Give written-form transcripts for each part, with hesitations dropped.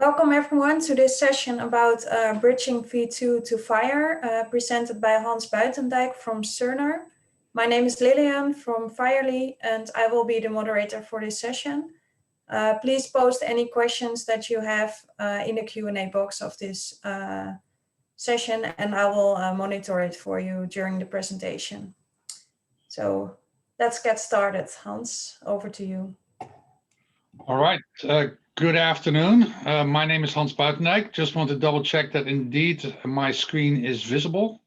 Welcome everyone to this session about bridging V2 to FHIR, presented by Hans Buitendijk from Cerner. My name is Lillian from FHIR and I will be the moderator for this session. Please post any questions that you have in the Q&A box of this session and I will monitor it for you during the presentation. So let's get started. Hans, over to you. All right. Good afternoon. My name is Hans Buitendijk. Just want to double check that indeed my screen is visible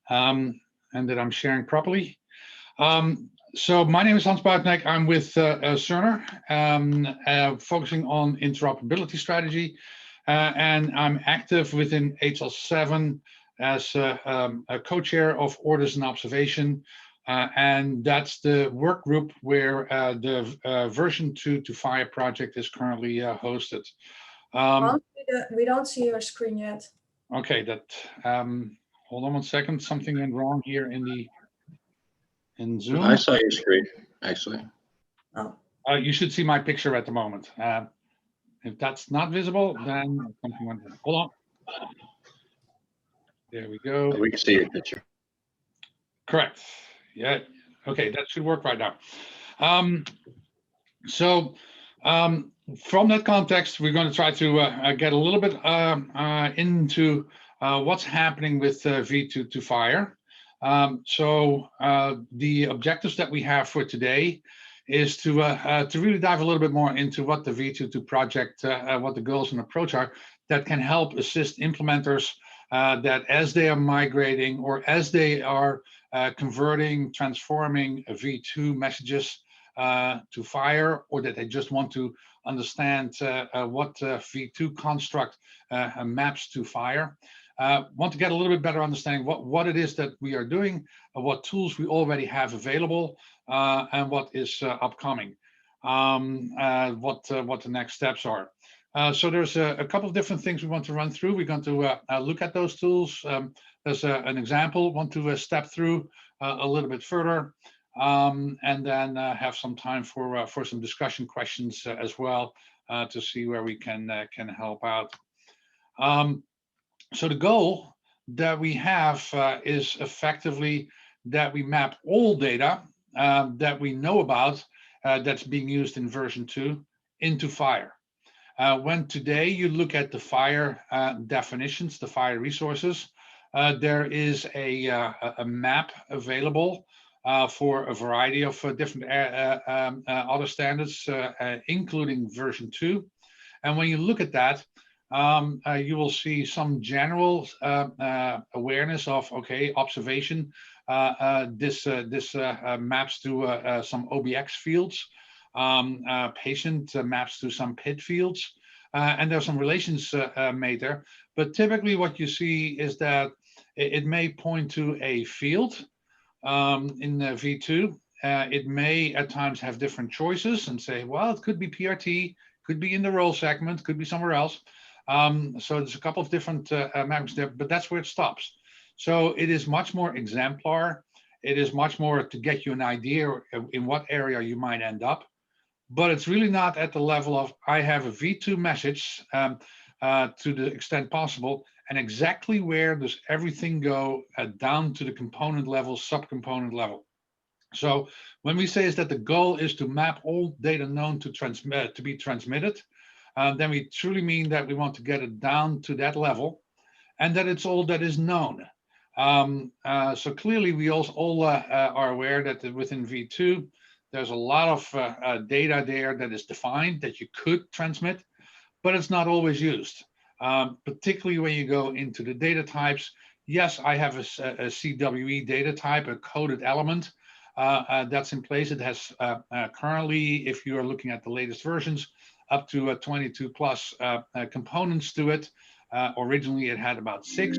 and that I'm sharing properly. So my name is Hans Buitendijk. I'm with Cerner, focusing on interoperability strategy, and I'm active within HL7 as a co-chair of Orders and Observation. And that's the work group where the version 2 to FHIR project is currently hosted. We don't see your screen yet. Okay, that hold on one second. Something went wrong here in Zoom. I saw your screen, actually. Oh. You should see my picture at the moment. If that's not visible, then something went wrong. Hold on. There we go. We can see your picture. Correct. Yeah, okay, that should work right now. From that context, we're going to try to get a little bit into what's happening with V2 to FHIR. The objectives that we have for today is to really dive a little bit more into what the V2 to project, what the goals and approach are that can help assist implementers that as they are migrating or as they are converting, transforming V2 messages to FHIR, or that they just want to understand what V2 construct maps to FHIR. Want to get a little bit better understanding what it is that we are doing, what tools we already have available, and what is upcoming, what the next steps are. So there's a couple of different things we want to run through. We're going to look at those tools. There's an example, want to step through a little bit further, and then have some time for some discussion questions as well to see where we can help out. So the goal that we have is effectively that we map all data that we know about that's being used in version 2 into FHIR. When today you look at the FHIR definitions, the FHIR resources, there is a map available for a variety of different other standards, including version 2. And when you look at that, you will see some general awareness of, okay, observation. This maps to some OBX fields. Patient maps to some PID fields, and there's some relations made there. But typically what you see is that it may point to a field in V2. It may at times have different choices and say, well, it could be PRT, could be in the role segment, could be somewhere else. So there's a couple of different mappings there, but that's where it stops. So it is much more exemplar. It is much more to get you an idea in what area you might end up. But it's really not at the level of I have a V2 message to the extent possible, and exactly where does everything go down to the component level, subcomponent level. So when we say is that the goal is to map all data known to be transmitted, then we truly mean that we want to get it down to that level, and that it's all that is known. So clearly we also all are aware that within V2, there's a lot of data there that is defined that you could transmit, but it's not always used, particularly when you go into the data types. Yes, I have a CWE data type, a coded element that's in place. It has currently, if you are looking at the latest versions, up to 22 plus components to it. Originally, it had about 6.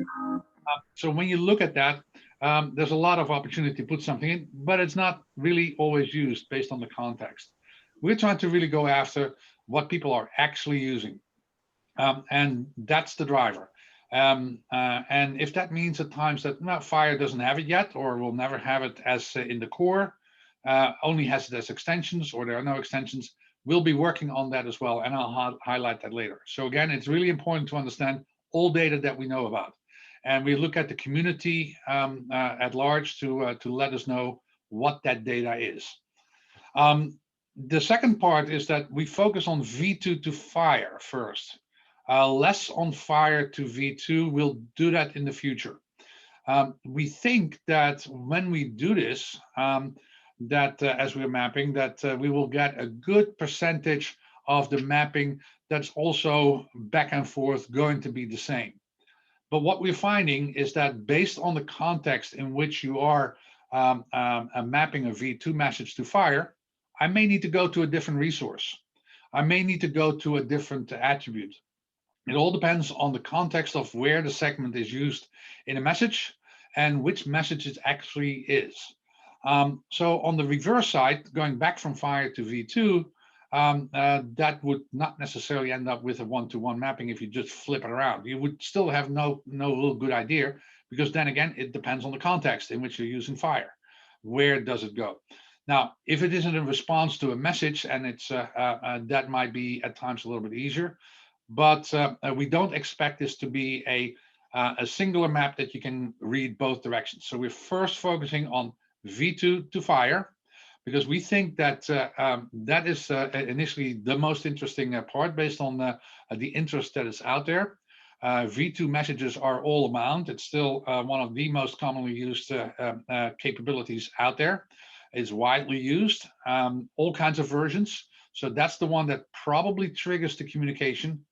So when you look at that, there's a lot of opportunity to put something in, but it's not really always used based on the context. We're trying to really go after what people are actually using. And that's the driver. And if that means at times that FHIR doesn't have it yet, or will never have it as in the core, only has it as extensions, or there are no extensions, we'll be working on that as well, and I'll highlight that later. So again, it's really important to understand all data that we know about. And we look at the community at large to let us know what that data is. The second part is that we focus on V2 to FHIR first, less on FHIR to V2. We'll do that in the future. We think that when we do this, as we're mapping, that we will get a good percentage of the mapping that's also back and forth going to be the same. But what we're finding is that based on the context in which you are mapping a V2 message to FHIR, I may need to go to a different resource. I may need to go to a different attribute. It all depends on the context of where the segment is used in a message and which message it actually is. So on the reverse side, going back from FHIR to V2, that would not necessarily end up with a one-to-one mapping if you just flip it around. You would still have no real good idea, because then again, it depends on the context in which you're using FHIR. Where does it go? Now, if it isn't in response to a message, and it's that might be at times a little bit easier, but we don't expect this to be a singular map that you can read both directions. So we're first focusing on V2 to FHIR, because we think that that is initially the most interesting part based on the interest that is out there. V2 messages are all around. It's still one of the most commonly used capabilities out there. It's widely used, all kinds of versions. So that's the one that probably triggers the communication.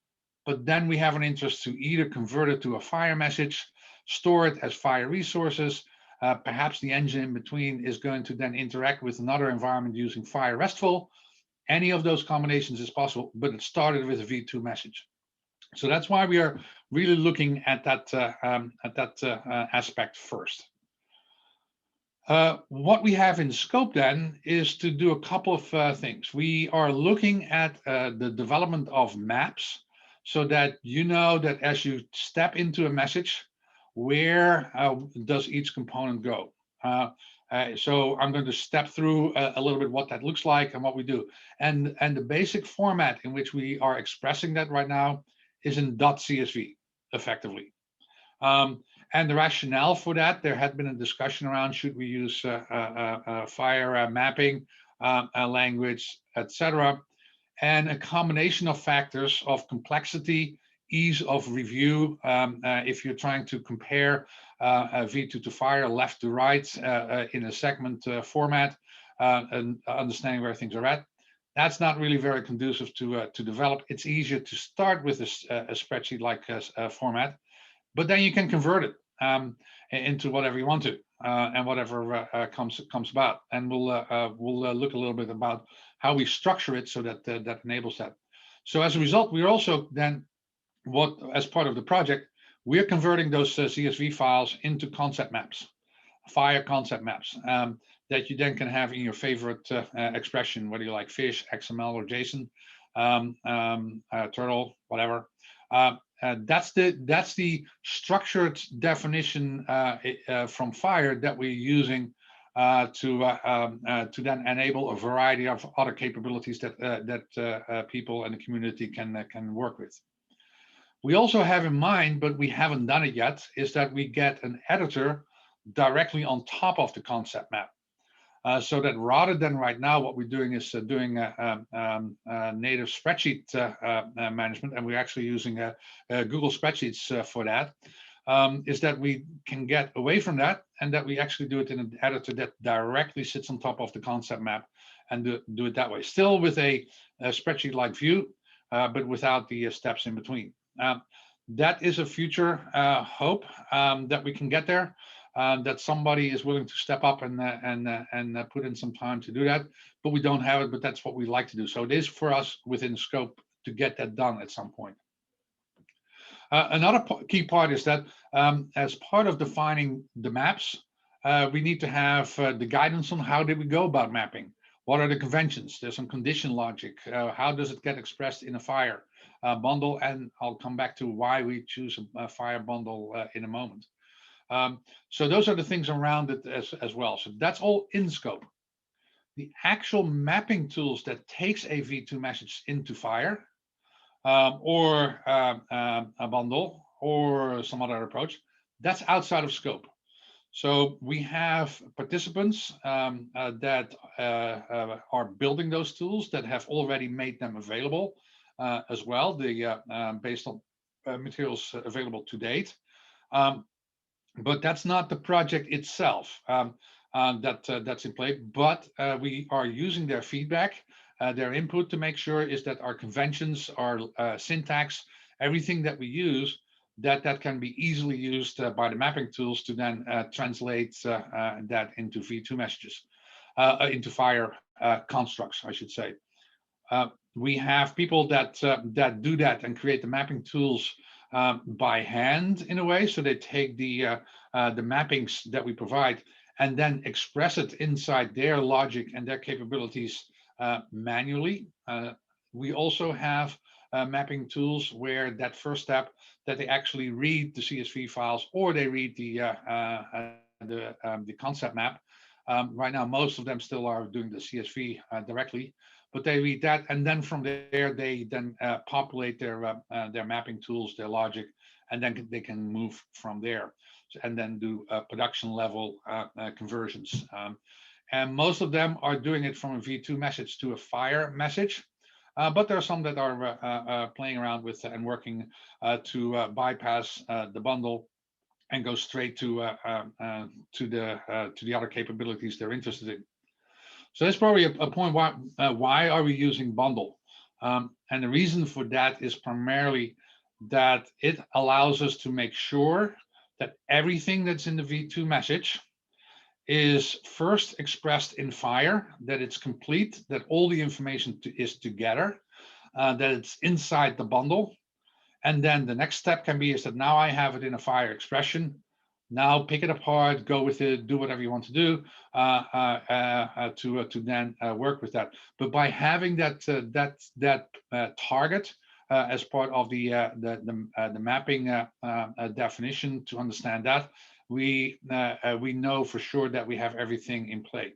But then we have an interest to either convert it to a FHIR message, store it as FHIR resources. Perhaps the engine in between is going to then interact with another environment using FHIR RESTful. Any of those combinations is possible, but it started with a V2 message. So that's why we are really looking at that aspect first. What we have in scope then is to do a couple of things. We are looking at the development of maps, so that you know that as you step into a message, where does each component go? So I'm going to step through a little bit what that looks like and what we do. And the basic format in which we are expressing that right now is in .csv, effectively. And the rationale for that, there had been a discussion around, should we use FHIR mapping language, etc. And a combination of factors of complexity, ease of review, if you're trying to compare V2 to FHIR left to right in a segment format, and understanding where things are at. That's not really very conducive to develop. It's easier to start with a spreadsheet-like format, but then you can convert it into whatever you want to, and whatever comes about. And we'll look a little bit about how we structure it so that that enables that. So as a result, we're also then, as part of the project, we're converting those CSV files into concept maps, FHIR concept maps, that you then can have in your favorite expression, whether you like fish, XML, or JSON, turtle, whatever. That's the structured definition from FHIR that we're using to then enable a variety of other capabilities that people in the community can work with. We also have in mind, but we haven't done it yet, is that we get an editor directly on top of the concept map. So that rather than right now, what we're doing is doing a native spreadsheet management, and we're actually using Google Spreadsheets for that, is that we can get away from that, and that we actually do it in an editor that directly sits on top of the concept map and do it that way. Still with a spreadsheet-like view, but without the steps in between. That is a future hope that we can get there. That somebody is willing to step up and put in some time to do that, but we don't have it, but that's what we like to do. So it is for us within scope to get that done at some point. Another key part is that as part of defining the maps, we need to have the guidance on how did we go about mapping. What are the conventions? There's some condition logic. How does it get expressed in a FHIR bundle? And I'll come back to why we choose a FHIR bundle in a moment. So those are the things around it as well. So that's all in scope. The actual mapping tools that takes a V2 message into FHIR, or a bundle or some other approach, that's outside of scope. So we have participants that are building those tools that have already made them available as well, based on materials available to date. But that's not the project itself that's in play, but we are using their feedback, their input, to make sure is that our conventions, our syntax, everything that we use, that can be easily used by the mapping tools to then translate that into V2 messages, into FHIR constructs, I should say. We have people that do that and create the mapping tools by hand in a way. So they take the mappings that we provide and then express it inside their logic and their capabilities manually. We also have mapping tools where that first step, that they actually read the CSV files or they read the concept map. Right now, most of them still are doing the CSV directly, but they read that, and then from there they then populate their mapping tools, their logic, and then they can move from there, and then do production level conversions. And most of them are doing it from a V2 message to a FHIR message. But there are some that are playing around with and working to bypass the bundle and go straight to the other capabilities they're interested in. So that's probably a point why are we using bundle? And the reason for that is primarily that it allows us to make sure that everything that's in the V2 message is first expressed in FHIR, that it's complete, that all the information is together, that it's inside the bundle. And then the next step can be is that now I have it in a FHIR expression. Now pick it apart, go with it, do whatever you want to do to then work with that. But by having that target as part of the mapping definition, to understand that, we know for sure that we have everything in play.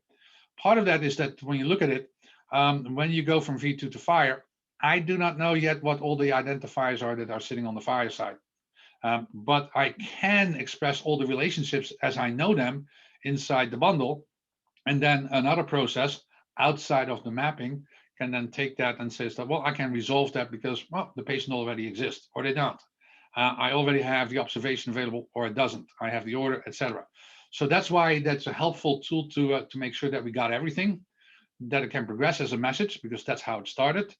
Part of that is that when you look at it, when you go from V2 to FHIR, I do not know yet what all the identifiers are that are sitting on the FHIR side. But I can express all the relationships as I know them inside the bundle. And then another process outside of the mapping can then take that and says that, well, I can resolve that because, well, the patient already exists, or they don't. I already have the observation available, or it doesn't. I have the order, etc. So that's why that's a helpful tool to make sure that we got everything, that it can progress as a message, because that's how it started.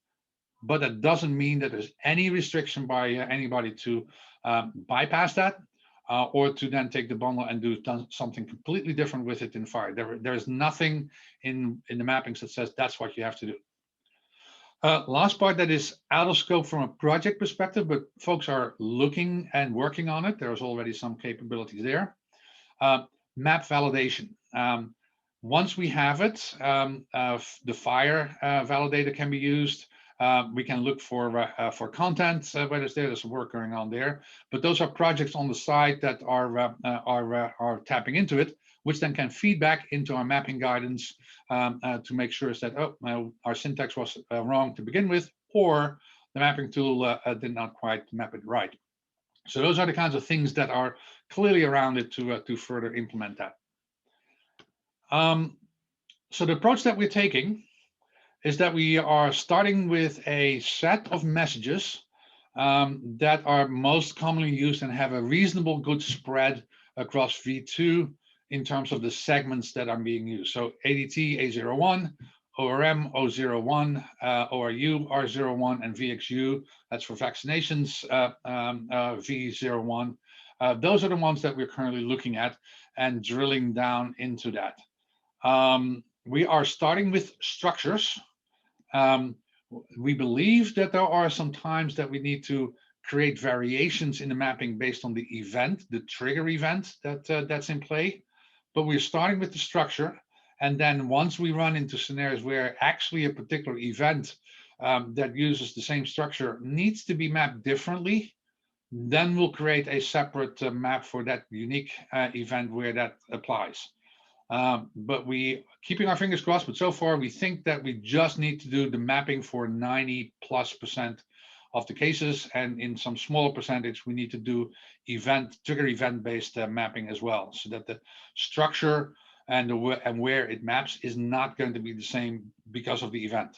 But that doesn't mean that there's any restriction by anybody to bypass that or to then take the bundle and do something completely different with it in FHIR. There is nothing in the mappings that says that's what you have to do. Last part that is out of scope from a project perspective, but folks are looking and working on it. There's already some capabilities there. Map validation. Once we have it, the FHIR validator can be used. We can look for content, whether it's there's work going on there. But those are projects on the side that are tapping into it, which then can feed back into our mapping guidance to make sure that our syntax was wrong to begin with, or the mapping tool did not quite map it right. So those are the kinds of things that are clearly around it to further implement that. So the approach that we're taking is that we are starting with a set of messages that are most commonly used and have a reasonable good spread across V2 in terms of the segments that are being used. So ADT A01, ORM O01, ORU R01, and VXU, that's for vaccinations, V01. Those are the ones that we're currently looking at and drilling down into that. We are starting with structures. We believe that there are some times that we need to create variations in the mapping based on the event, the trigger event that's in play. But we're starting with the structure. And then once we run into scenarios where actually a particular event that uses the same structure needs to be mapped differently, then we'll create a separate map for that unique event where that applies. But we keeping our fingers crossed, but so far we think that we just need to do the mapping for 90+% of the cases, and in some smaller percentage we need to do trigger event-based mapping as well, so that the structure and where it maps is not going to be the same because of the event.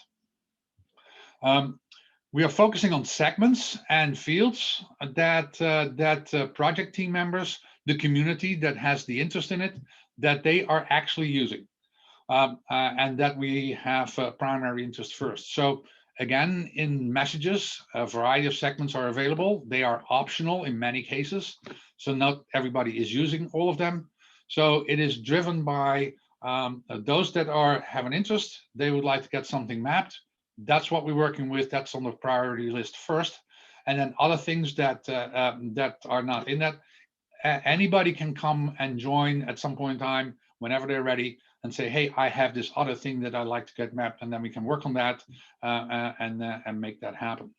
We are focusing on segments and fields that project team members, the community that has the interest in it, that they are actually using, and that we have primary interest first. So again, in messages, a variety of segments are available. They are optional in many cases, so not everybody is using all of them. So it is driven by those that have an interest. They would like to get something mapped. That's what we're working with. That's on the priority list first, and then other things that that are not in that. Anybody can come and join at some point in time whenever they're ready and say, hey, I have this other thing that I'd like to get mapped, and then we can work on that and make that happen.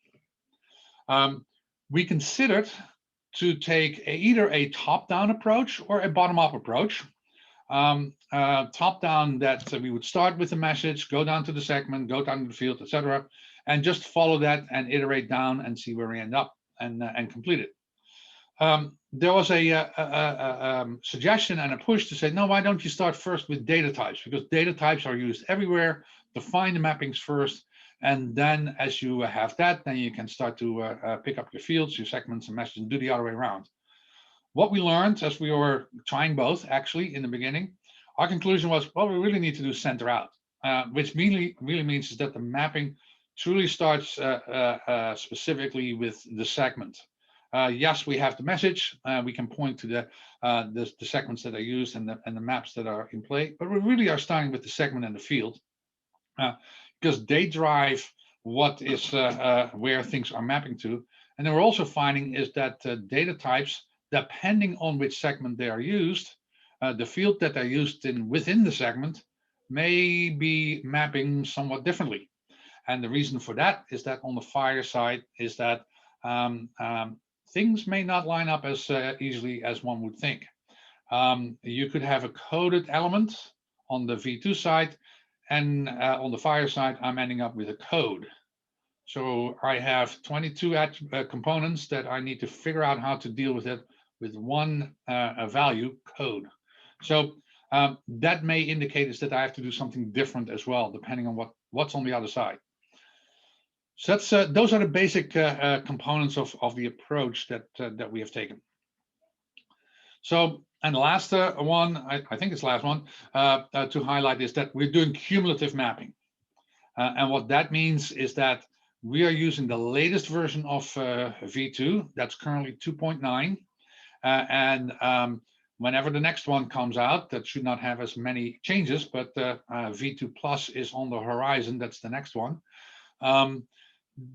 We considered to take either a top-down approach or a bottom-up approach. Top-down, that we would start with the message, go down to the segment, go down to the field, etc., and just follow that and iterate down and see where we end up and complete it. There was a suggestion and a push to say, no, why don't you start first with data types? Because data types are used everywhere. Define the mappings first, and then as you have that, then you can start to pick up your fields, your segments, and messages, and do the other way around. What we learned as we were trying both, actually, in the beginning, our conclusion was, well, we really need to do center out, which really means is that the mapping truly starts specifically with the segment. Yes, we have the message. We can point to the segments that are used and the maps that are in play, but we really are starting with the segment and the field, because they drive what is where things are mapping to. And then we're also finding is that data types, depending on which segment they are used, the field that they're used in within the segment may be mapping somewhat differently. And the reason for that is that on the FHIR side is that things may not line up as easily as one would think. You could have a coded element on the V2 side, and on the FHIR side, I'm ending up with a code. So I have 22 components that I need to figure out how to deal with it with one value, code. So that may indicate is that I have to do something different as well, depending on what's on the other side. So that's those are the basic components of the approach that we have taken. So, and the last one, I think it's the last one to highlight is that we're doing cumulative mapping. And what that means is that we are using the latest version of V2, that's currently 2.9. And whenever the next one comes out, that should not have as many changes, but V2 Plus is on the horizon, that's the next one.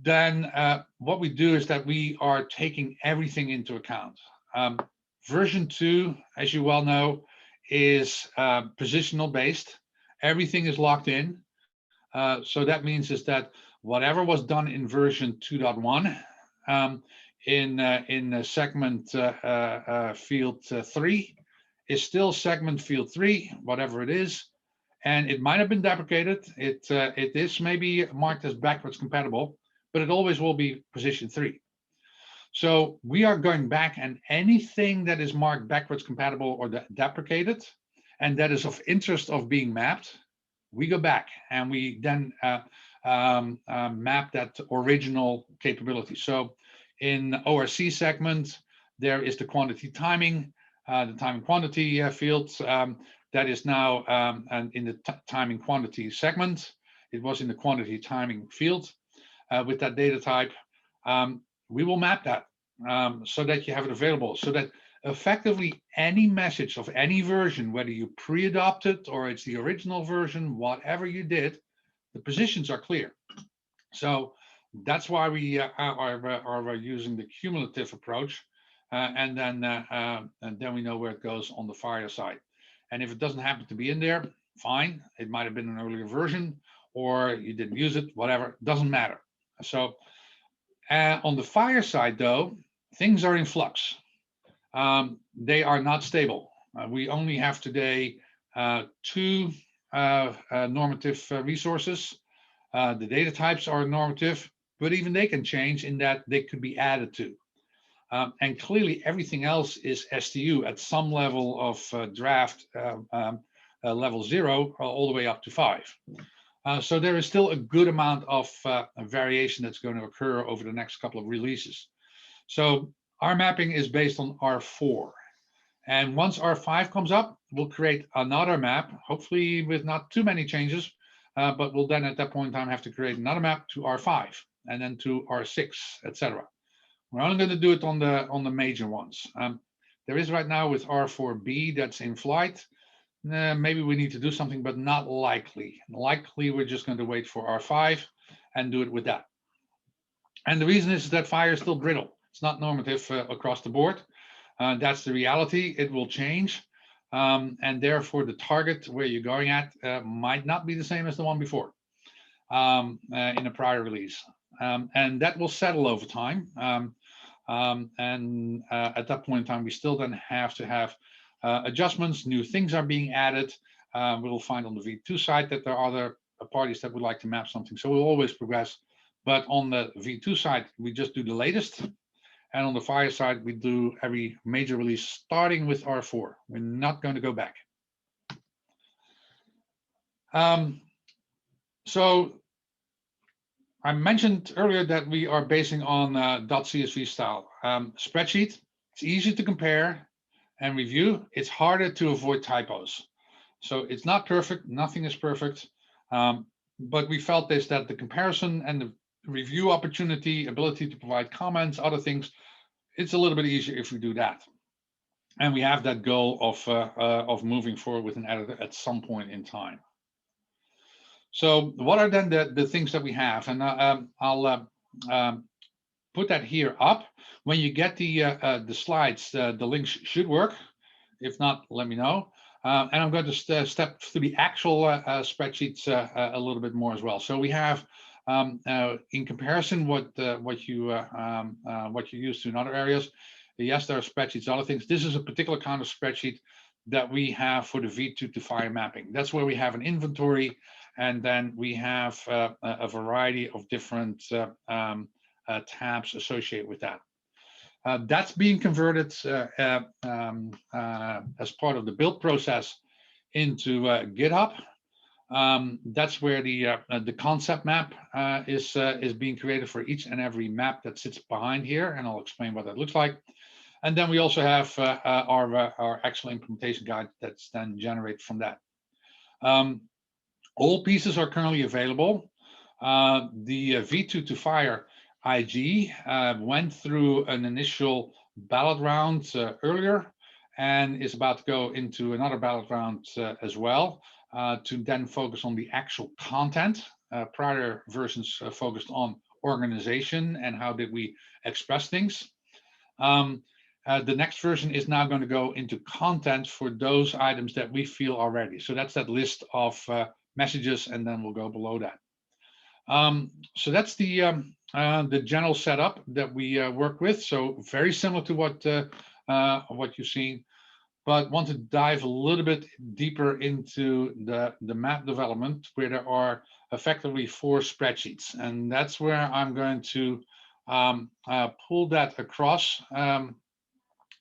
Then what we do is that we are taking everything into account. Version 2, as you well know, is positional based. Everything is locked in. So that means is that whatever was done in version 2.1 in segment field 3 is still segment field 3, whatever it is. And it might have been deprecated. It is maybe marked as backwards compatible, but it always will be position 3. So we are going back, and anything that is marked backwards compatible or deprecated, and that is of interest of being mapped, we go back and we then map that original capability. So in ORC segment, there is the quantity timing, the timing quantity fields that is now and in the timing quantity segment. It was in the quantity timing field with that data type. We will map that so that you have it available, so that effectively any message of any version, whether you pre-adopt it or it's the original version, whatever you did, the positions are clear. So that's why we are using the cumulative approach, and then we know where it goes on the FHIR side. And if it doesn't happen to be in there, fine. It might have been an earlier version, or you didn't use it, whatever, doesn't matter. So on the FHIR side, though, things are in flux. They are not stable. We only have today two normative resources. The data types are normative, but even they can change in that they could be added to. And clearly everything else is STU at some level of draft level 0 all the way up to 5. So there is still a good amount of variation that's going to occur over the next couple of releases. So our mapping is based on R4. And once R5 comes up, we'll create another map, hopefully with not too many changes, but we'll then at that point in time have to create another map to R5 and then to R6, etc. We're only going to do it on the major ones. There is right now with R4B that's in flight. Maybe we need to do something, but not likely. Likely, we're just going to wait for R5 and do it with that. And the reason is that FHIR is still brittle. It's not normative across the board. That's the reality. It will change. And therefore, the target where you're going at might not be the same as the one before in a prior release. And that will settle over time. At that point in time, we still then have to have adjustments. New things are being added. We'll find on the V2 side that there are other parties that would like to map something. So we'll always progress. But on the V2 side, we just do the latest. And on the FHIR side, we do every major release starting with R4. We're not going to go back. So I mentioned earlier that we are basing on .csv style. Spreadsheet, it's easy to compare and review. It's harder to avoid typos. So it's not perfect. Nothing is perfect. But we felt this, that the comparison and the review opportunity, ability to provide comments, other things, it's a little bit easier if we do that. And we have that goal of moving forward with an editor at some point in time. So what are then the things that we have? And I'll put that here up. When you get the slides, the links should work. If not, let me know. And I'm going to step through the actual spreadsheets a little bit more as well. So we have, in comparison, what you're used to in other areas. Yes, there are spreadsheets, other things. This is a particular kind of spreadsheet that we have for the V2 to FHIR mapping. That's where we have an inventory, and then we have a variety of different tabs associated with that. That's being converted as part of the build process into GitHub. That's where the concept map is being created for each and every map that sits behind here, and I'll explain what that looks like. And then we also have our actual implementation guide that's then generated from that. All pieces are currently available. The V2 to FHIR IG went through an initial ballot round earlier and is about to go into another ballot round as well to then focus on the actual content. Prior versions focused on organization and how did we express things. The next version is now going to go into content for those items that we feel are ready. So that's that list of messages, and then we'll go below that. So that's the general setup that we work with. So very similar to what you've seen, but want to dive a little bit deeper into the map development, where there are effectively 4 spreadsheets, and that's where I'm going to pull that across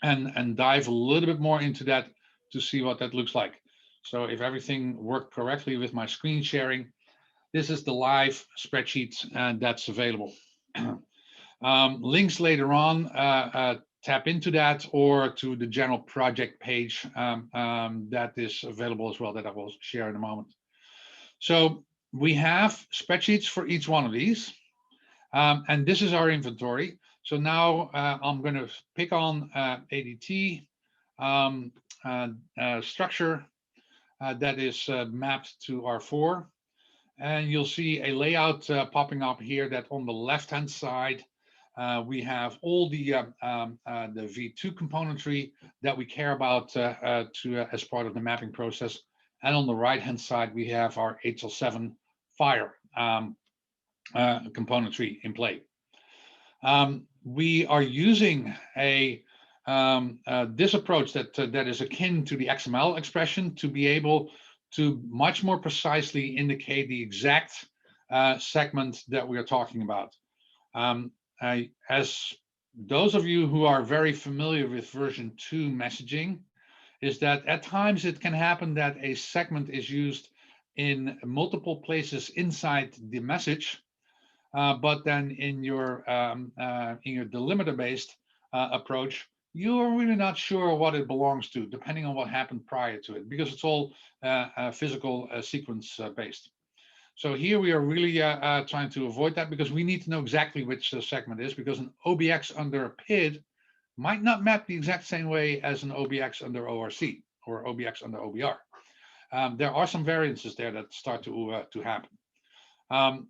and dive a little bit more into that to see what that looks like. So if everything worked correctly with my screen sharing, this is the live spreadsheet that's available. Links later on tap into that or to the general project page that is available as well, that I will share in a moment. So we have spreadsheets for each one of these. And this is our inventory. So now I'm going to pick on ADT structure that is mapped to R4. And you'll see a layout popping up here that on the left-hand side, we have all the V2 componentry that we care about as part of the mapping process. And on the right-hand side, we have our HL7 FHIR componentry in play. We are using a this approach that is akin to the XML expression to be able to much more precisely indicate the exact segment that we are talking about. As those of you who are very familiar with version 2 messaging, is that at times it can happen that a segment is used in multiple places inside the message, but then in your delimiter-based approach, you're really not sure what it belongs to, depending on what happened prior to it, because it's all physical sequence based. So here we are really trying to avoid that, because we need to know exactly which segment is, because an OBX under a PID might not map the exact same way as an OBX under ORC or OBX under OBR. There are some variances there that start to happen.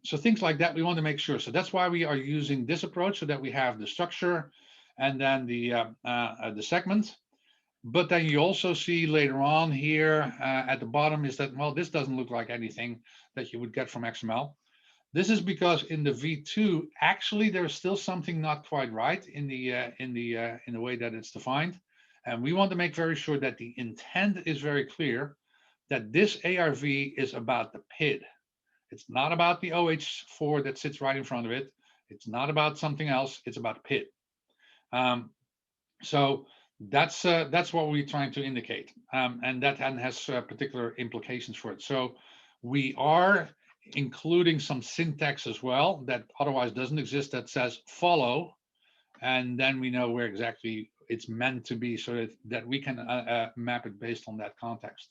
So things like that, we want to make sure. So that's why we are using this approach, so that we have the structure and then the segment. But then you also see later on here at the bottom is that, well, this doesn't look like anything that you would get from XML. This is because in the V2, actually, there's still something not quite right in the way that it's defined. And we want to make very sure that the intent is very clear, that this ARV is about the PID. It's not about the OH4 that sits right in front of it. It's not about something else. It's about PID. So that's what we're trying to indicate, and that has particular implications for it. So we are including some syntax as well that otherwise doesn't exist, that says follow, and then we know where exactly it's meant to be, so that we can map it based on that context.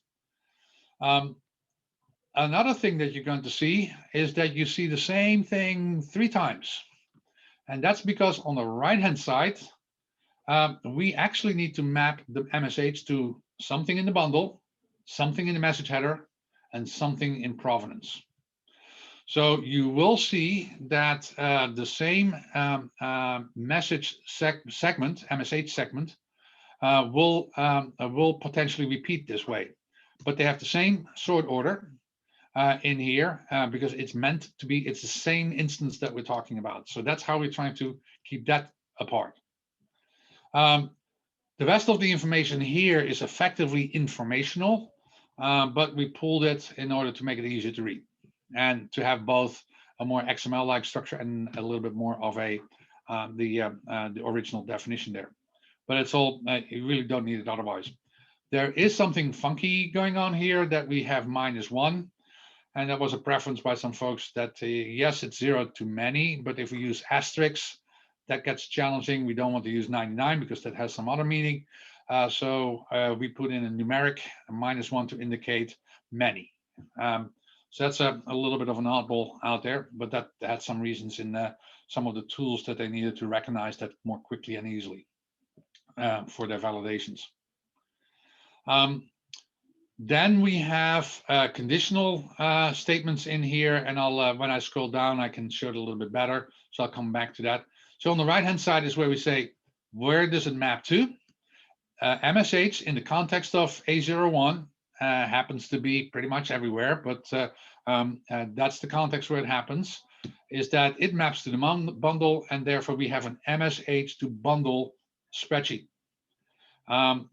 Another thing that you're going to see is that you see the same thing 3 times, and that's because on the right hand side we actually need to map the MSH to something in the bundle, something in the message header, and something in provenance. So you will see that the same message segment, MSH segment, will potentially repeat this way, but they have the same sort order in here because it's meant to be, it's the same instance that we're talking about. So that's how we're trying to keep that apart. The rest of the information here is effectively informational, but we pulled it in order to make it easier to read and to have both a more XML-like structure and a little bit more of a the original definition there. But it's all, you really don't need it otherwise. There is something funky going on here, that we have -1, and that was a preference by some folks that yes, it's 0 too many, but if we use asterisks, that gets challenging. We don't want to use 99 because that has some other meaning. So we put in a numeric -1 to indicate many. So that's a little bit of an oddball out there, but that had some reasons in some of the tools that they needed to recognize that more quickly and easily for their validations. Then we have conditional statements in here, and I'll when I scroll down, I can show it a little bit better. So I'll come back to that. So on the right-hand side is where we say, where does it map to? MSH in the context of A01 happens to be pretty much everywhere, but that's the context where it happens, is that it maps to the bundle, and therefore we have an MSH to bundle spreadsheet.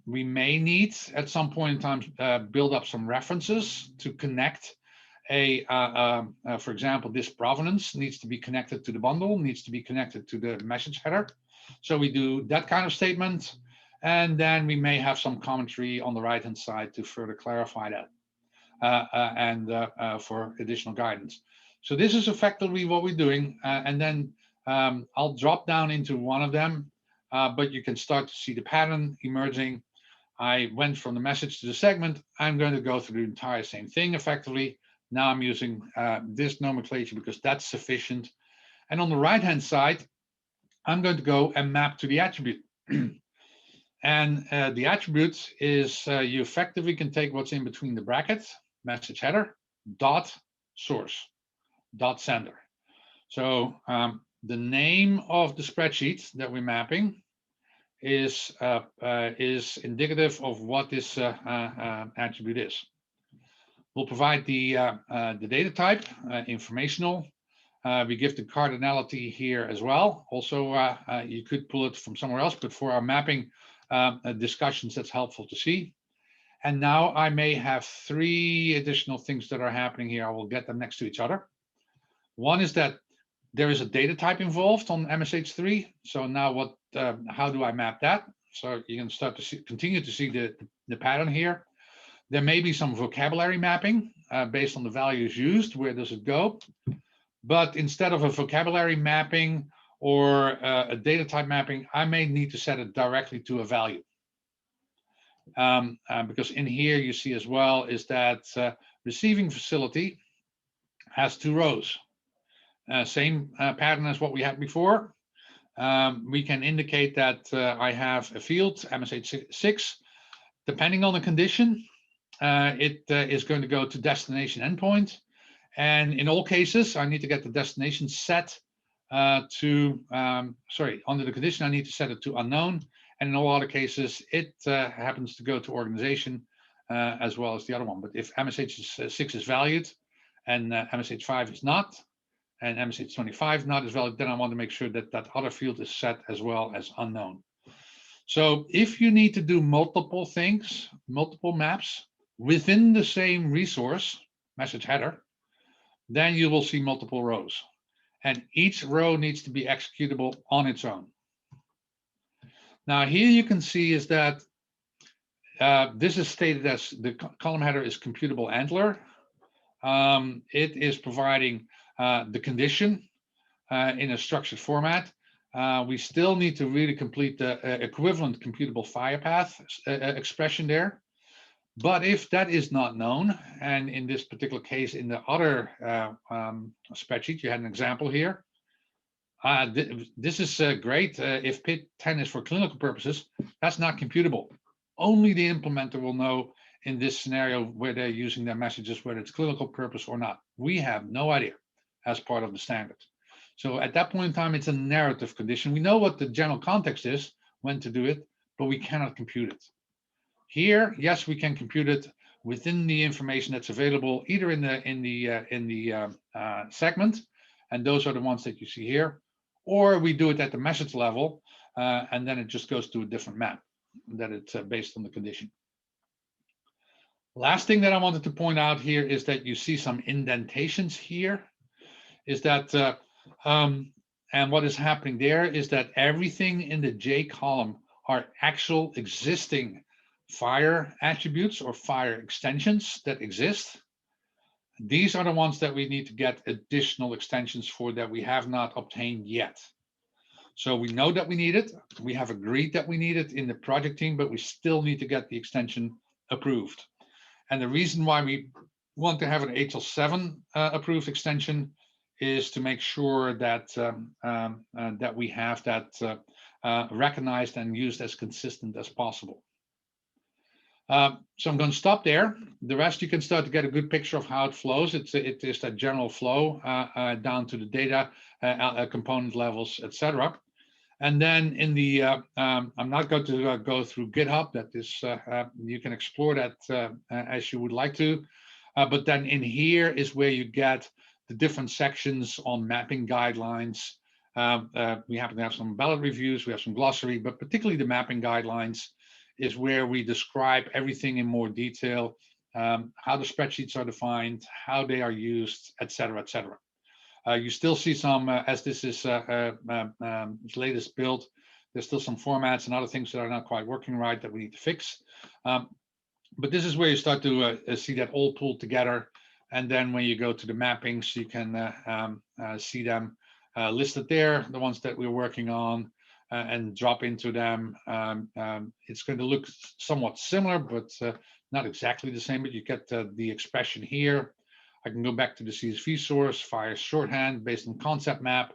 We may need at some point in time build up some references to connect for example, this provenance needs to be connected to the bundle, needs to be connected to the message header. So we do that kind of statement, and then we may have some commentary on the right-hand side to further clarify that and for additional guidance. So this is effectively what we're doing, and then I'll drop down into one of them, but you can start to see the pattern emerging. I went from the message to the segment. I'm going to go through the entire same thing effectively. Now I'm using this nomenclature because that's sufficient. And on the right-hand side, I'm going to go and map to the attribute. And the attribute is you effectively can take what's in between the brackets, message header, dot source, dot sender. So the name of the spreadsheet that we're mapping is indicative of what this attribute is. We'll provide the data type, informational. We give the cardinality here as well. Also, you could pull it from somewhere else, but for our mapping discussions, that's helpful to see. And now I may have 3 additional things that are happening here. I will get them next to each other. One is that there is a data type involved on MSH3. So now how do I map that? So you can start to continue to see the pattern here. There may be some vocabulary mapping based on the values used. Where does it go? But instead of a vocabulary mapping or a data type mapping, I may need to set it directly to a value. Because in here you see as well is that receiving facility has 2 rows. Same pattern as what we had before. We can indicate that I have a field, MSH6. Depending on the condition, it is going to go to destination endpoint. And in all cases, I need to get the destination set under the condition, I need to set it to unknown. And in all other cases, it happens to go to organization as well as the other one. But if MSH6 is valued and MSH5 is not, and MSH25 not as valid, then I want to make sure that that other field is set as well as unknown. So if you need to do multiple things, multiple maps within the same resource, message header, then you will see multiple rows. And each row needs to be executable on its own. Now here you can see is that this is stated as the column header is computable ANTLR. It is providing the condition in a structured format. We still need to really complete the equivalent computable FHIR path expression there. But if that is not known, and in this particular case, in the other spreadsheet, you had an example here. This is great. If PIT 10 is for clinical purposes, that's not computable. Only the implementer will know in this scenario where they're using their messages, whether it's clinical purpose or not. We have no idea as part of the standard. So at that point in time, it's a narrative condition. We know what the general context is, when to do it, but we cannot compute it. Here, yes, we can compute it within the information that's available, either in the segment, and those are the ones that you see here, or we do it at the message level, and then it just goes to a different map that it's based on the condition. Last thing that I wanted to point out here is that you see some indentations here. Is that and what is happening there is that everything in the J column are actual existing FHIR attributes or FHIR extensions that exist. These are the ones that we need to get additional extensions for that we have not obtained yet. So we know that we need it. We have agreed that we need it in the project team, but we still need to get the extension approved. And the reason why we want to have an HL7 approved extension is to make sure that that we have that recognized and used as consistent as possible. So I'm going to stop there. The rest you can start to get a good picture of how it flows. It is that general flow down to the data component levels, etc. And then in the I'm not going to go through GitHub. That is you can explore that as you would like to. But then in here is where you get the different sections on mapping guidelines. We happen to have some ballot reviews. We have some glossary, but particularly the mapping guidelines is where we describe everything in more detail, how the spreadsheets are defined, how they are used, et cetera, et cetera. You still see some, as this is latest build, there's still some formats and other things that are not quite working right that we need to fix. But this is where you start to see that all pulled together. And then when you go to the mappings, you can see them listed there, the ones that we're working on, and drop into them. It's going to look somewhat similar, but not exactly the same, but you get the expression here. I can go back to the CSV source, FHIR shorthand based on concept map,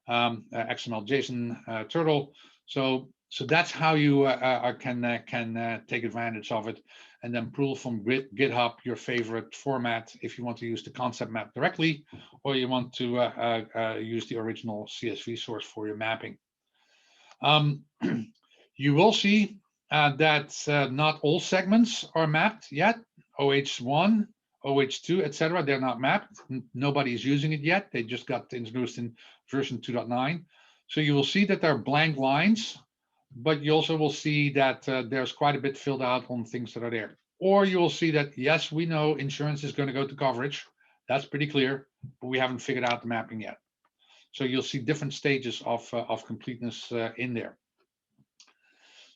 XML JSON turtle. So that's how you can take advantage of it, and then pull from GitHub your favorite format if you want to use the concept map directly, or you want to use the original CSV source for your mapping. You will see that not all segments are mapped yet. OH1, OH2, etc. They're not mapped. Nobody is using it yet. They just got introduced in version 2.9. So you will see that there are blank lines but you also will see that there's quite a bit filled out on things that are there. Or you will see that, yes, we know insurance is going to go to coverage. That's pretty clear, but we haven't figured out the mapping yet. So you'll see different stages of completeness in there.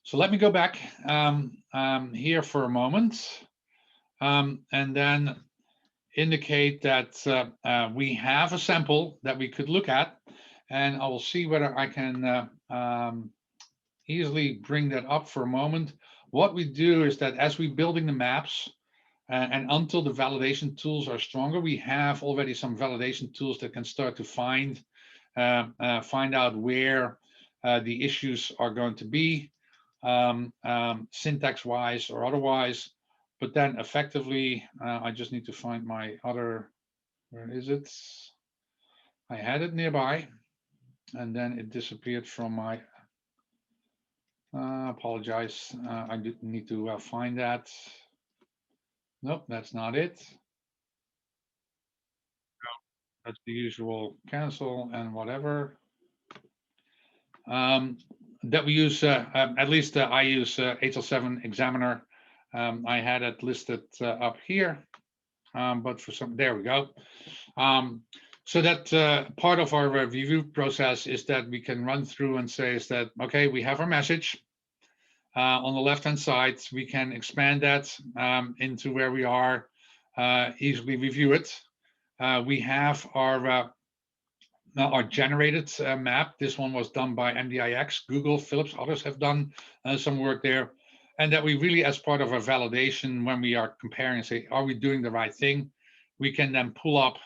So let me go back here for a moment and then indicate that we have a sample that we could look at, and I will see whether I can easily bring that up for a moment. What we do is that as we're building the maps, and until the validation tools are stronger, we have already some validation tools that can start to find out where the issues are going to be, syntax-wise or otherwise. But then effectively, I just need to find my other, where is it? I had it nearby, and then it disappeared from my, apologize, I didn't need to find that. Nope, that's not it. That's the usual cancel and whatever. That we use, at least I use HL7 Examiner. I had it listed up here, but for some, there we go. So that part of our review process is that we can run through and say is that, okay, we have our message. On the left-hand side, we can expand that into where we are, easily review it. We have our generated map. This one was done by MDIX, Google, Philips, others have done some work there. And that we really, as part of our validation, when we are comparing and say, are we doing the right thing? We can then pull up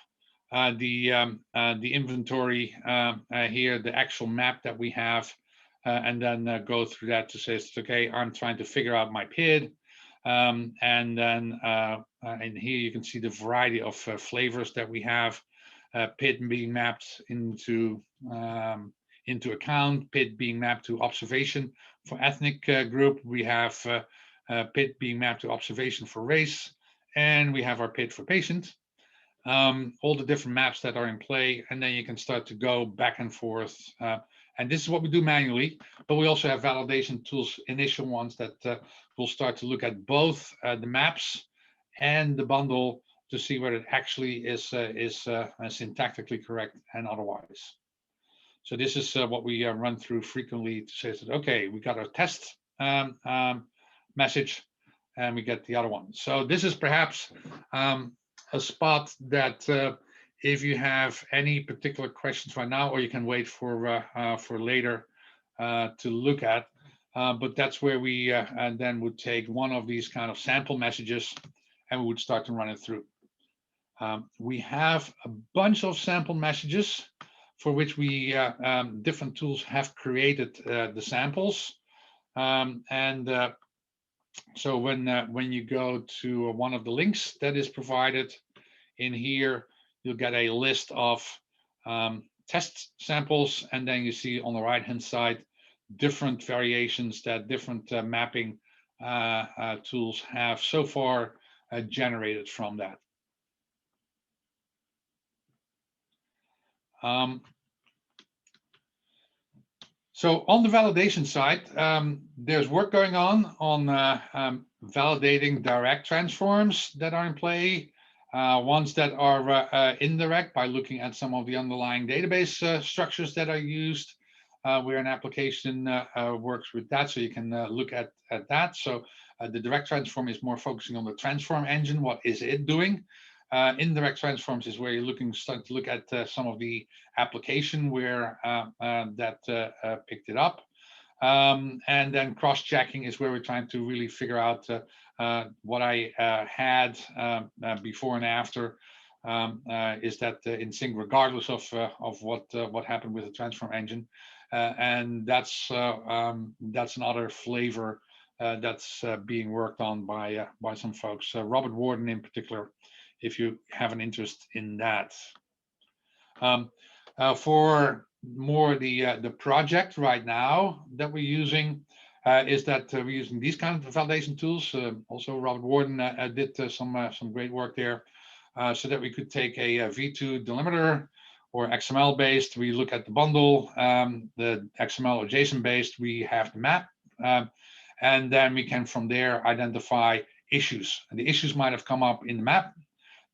the inventory here, the actual map that we have, and then go through that to say, okay, I'm trying to figure out my PID. And then and here you can see the variety of flavors that we have. PID being mapped into account, PID being mapped to observation for ethnic group. We have PID being mapped to observation for race, and we have our PID for patient. All the different maps that are in play, and then you can start to go back and forth. And this is what we do manually, but we also have validation tools, initial ones that will start to look at both the maps and the bundle to see whether it actually is syntactically correct and otherwise. So this is what we run through frequently to say that, okay, we got our test message and we get the other one. So this is perhaps a spot that if you have any particular questions right now, or you can wait for later to look at, but that's where we and then would take one of these kind of sample messages and we would start to run it through. We have a bunch of sample messages for which we different tools have created the samples, so when you go to one of the links that is provided in here, you'll get a list of test samples, and then you see on the right-hand side different variations that different mapping tools have so far generated from that. So on the validation side, there's work going on validating direct transforms that are in play, ones that are indirect by looking at some of the underlying database structures that are used, where an application works with that, so you can look at that. So the direct transform is more focusing on the transform engine, what is it doing? Indirect transforms is where you're starting to look at some of the application where that picked it up. And then cross-checking is where we're trying to really figure out what I had before and after. Is that in sync regardless of what happened with the transform engine? And that's another flavor that's being worked on by some folks. Robert Warden in particular, if you have an interest in that. For more the project right now that we're using is that we're using these kind of validation tools. Also, Robert Warden did some great work there, so that we could take a V2 delimiter or XML based, we look at the bundle. The XML or JSON based, we have the map. And then we can from there identify issues. And the issues might have come up in the map.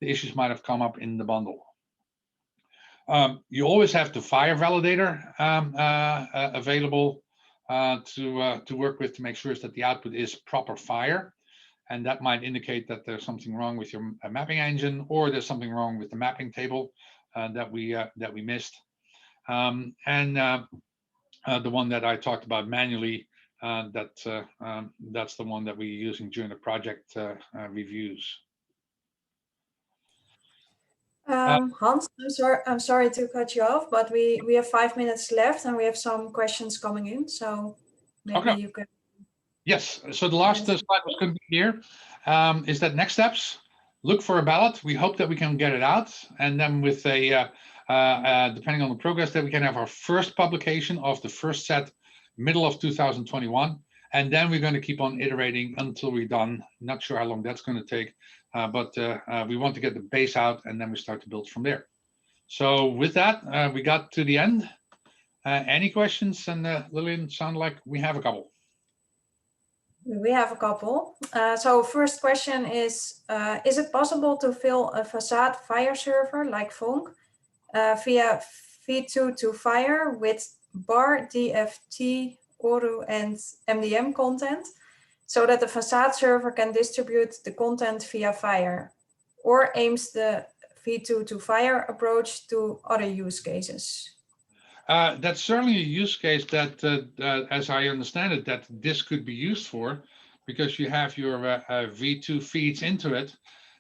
The issues might have come up in the bundle. You always have the FHIR validator available to work with to make sure that the output is proper FHIR. And that might indicate that there's something wrong with your mapping engine, or there's something wrong with the mapping table that we missed. And the one that I talked about manually, that's the one that we're using during the project reviews. Hans, I'm sorry to cut you off, but we have 5 minutes left and we have some questions coming in, so maybe you can. Yes, so the last slide was going to be here. Is that next steps? Look for a ballot. We hope that we can get it out, and then with a depending on the progress, that we can have our first publication of the first set middle of 2021, and then we're going to keep on iterating until we're done. Not sure how long that's going to take, but we want to get the base out, and then we start to build from there. So with that, we got to the end. Any questions? And Lillian, sound like we have a couple. We have a couple. So first question is it possible to fill a facade FHIR server like Fonk via V2 to FHIR with bar, DFT, ORU, and MDM content, so that the facade server can distribute the content via FHIR, or aims the V2 to FHIR approach to other use cases? That's certainly a use case that, as I understand it, that this could be used for, because you have your V2 feeds into it,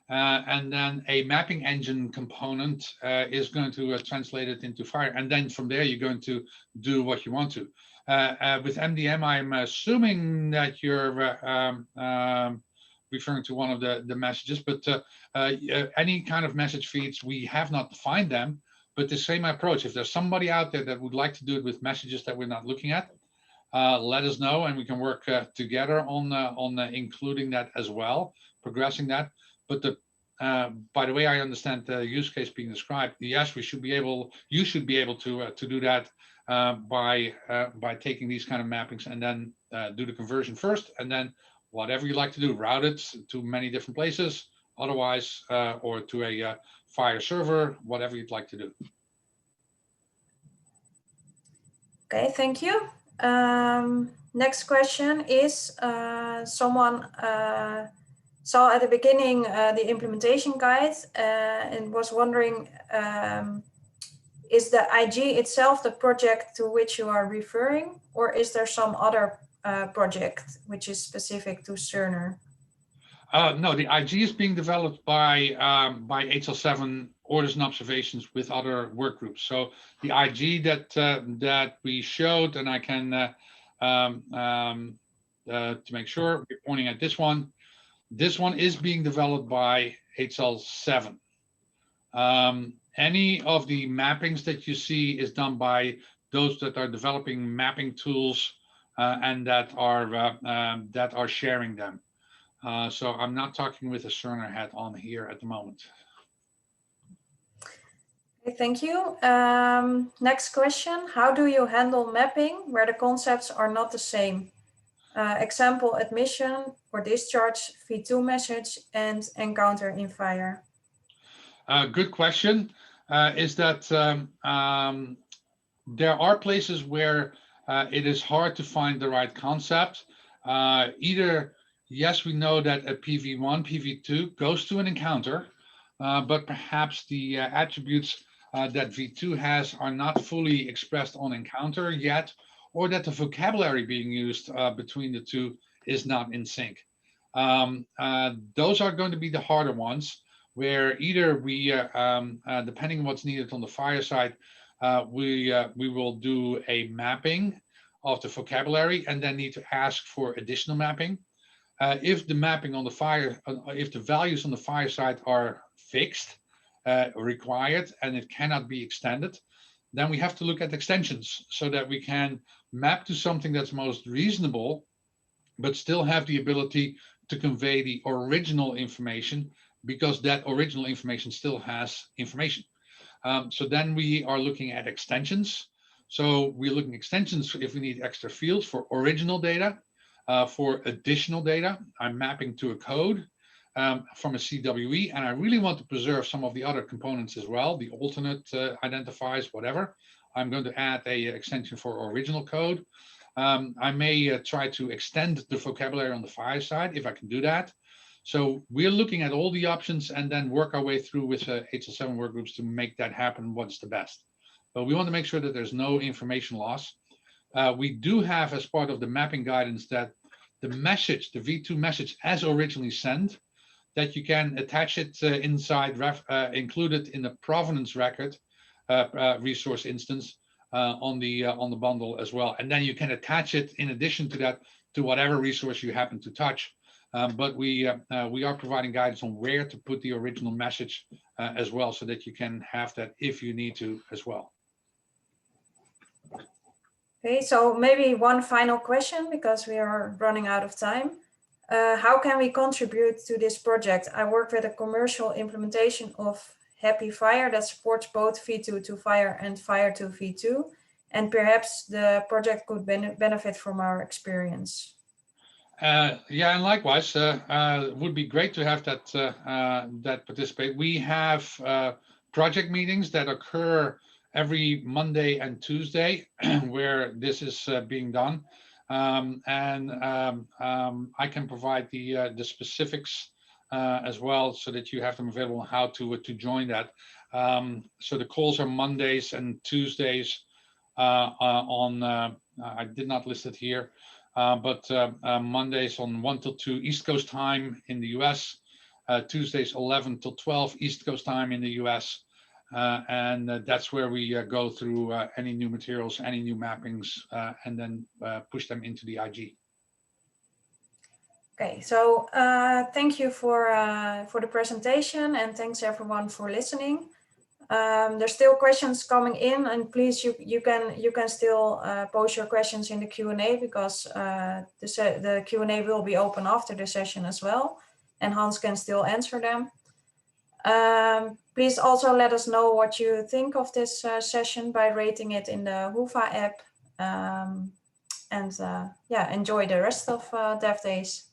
and then a mapping engine component is going to translate it into FHIR, and then from there you're going to do what you want to. With MDM, I'm assuming that you're referring to one of the messages, but any kind of message feeds, we have not defined them. But the same approach, if there's somebody out there that would like to do it with messages that we're not looking at, let us know, and we can work together on including that as well, progressing that. But by the way I understand the use case being described, yes, you should be able to do that by taking these kind of mappings and then do the conversion first, and then whatever you like to do, route it to many different places, otherwise, or to a FHIR server, whatever you'd like to do. Okay, thank you. Next question is, someone saw at the beginning the implementation guide and was wondering, is the IG itself the project to which you are referring, or is there some other project which is specific to Cerner? No, the IG is being developed by HL7 orders and observations with other work groups. So the IG that we showed, and I can to make sure we're pointing at this one. This one is being developed by HL7. Any of the mappings that you see is done by those that are developing mapping tools and that are sharing them. So I'm not talking with a Cerner hat on here at the moment. Okay, thank you. Next question, how do you handle mapping where the concepts are not the same? Example, admission or discharge, V2 message, and encounter in FHIR. Good question. Is that there are places where it is hard to find the right concept. Either, yes, we know that a PV1, PV2 goes to an encounter, but perhaps the attributes that V2 has are not fully expressed on encounter yet, or that the vocabulary being used between the two is not in sync. Those are going to be the harder ones, where either we, depending on what's needed on the FHIR side, we will do a mapping of the vocabulary and then need to ask for additional mapping. If the mapping on the FHIR, if the values on the FHIR side are fixed, required, and it cannot be extended, then we have to look at extensions so that we can map to something that's most reasonable, but still have the ability to convey the original information, because that original information still has information. So then we are looking at extensions. So we're looking at extensions if we need extra fields for original data, for additional data. I'm mapping to a code from a CWE, and I really want to preserve some of the other components as well, the alternate identifiers, whatever. I'm going to add a extension for original code. I may try to extend the vocabulary on the FHIR side if I can do that. So we're looking at all the options and then work our way through with HL7 work groups to make that happen what's the best. But we want to make sure that there's no information loss. We do have as part of the mapping guidance that the message, the V2 message as originally sent, that you can attach it inside, include it in the provenance record resource instance on the bundle as well. And then you can attach it in addition to that to whatever resource you happen to touch. But we are providing guidance on where to put the original message as well, so that you can have that if you need to as well. Okay, so maybe one final question because we are running out of time. How can we contribute to this project? I work with a commercial implementation of FHIR that supports both V2 to FHIR and FHIR to V2, and perhaps the project could benefit from our experience. Yeah, and likewise, it would be great to have that that participate. We have project meetings that occur every Monday and Tuesday where this is being done. I can provide the specifics as well, so that you have them available how to join that. So the calls are Mondays and Tuesdays I did not list it here, but Mondays on 1 till 2 East Coast time in the US, Tuesdays 11 till 12 East Coast time in the US. And that's where we go through any new materials, any new mappings, and then push them into the IG. Okay, so thank you for the presentation, and thanks everyone for listening. There's still questions coming in, and please you can still post your questions in the Q&A, because the Q&A will be open after the session as well, and Hans can still answer them. Please also let us know what you think of this session by rating it in the Whova app. Yeah, enjoy the rest of DevDays.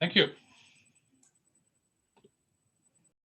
Thank you.